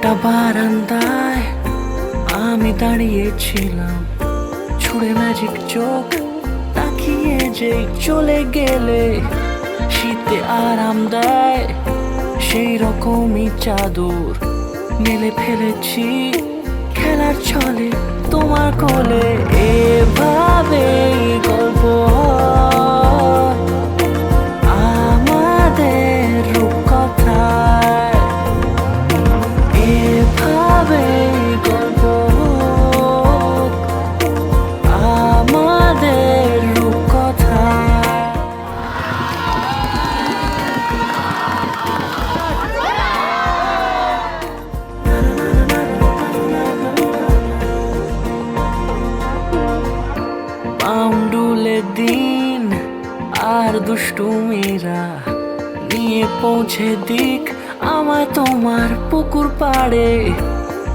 একটা বারান্দায় আমি দাঁড়িয়েছিলাম, ছুঁড়ে ম্যাজিক চোখ তাকিয়ে যে চলে গেলে শীতে আরাম দেয় সেই রকমই চাদর মেলে ফেলেছি খেলার ছলে তোমার কোলে। এভাবে গল্প হয় আমাদের রূপকথায়, এভাবে গল্প হোক আমাদের রূপকথায়। পাউন্ডুলে দিন আর দুষ্টুমিরা নিয়ে পৌঁছে দিক আমায় তোমার পুকুর পাড়ে।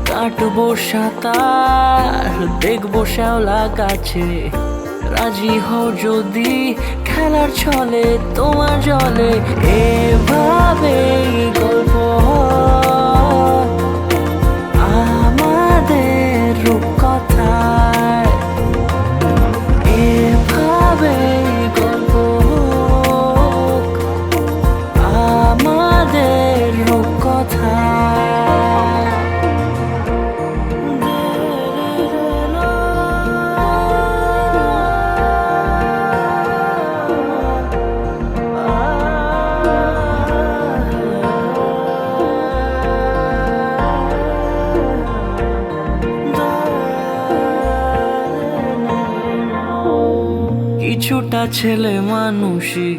কাটবো সাঁতার, দেখবো শ্যাওলা গাছে, রাজি হও যদি খেলার ছলে তোমার জলে। এভাবেই গল্প হয় আমাদের রূপকথায়, এভাবেই গল্প হোক আমাদের রূপকথায়। কিছুটা ছেলে মানুষই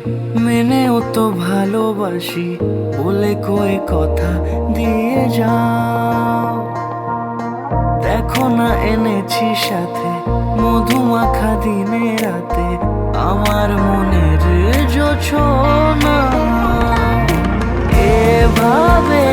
মেনেও তো ভালোবাসি, বলে কয়ে কথা দিয়ে যাও। দেখো না এনেছি সাথে মধুমাখা দিনে রাতে আমার মনের জোছনা। এভাবে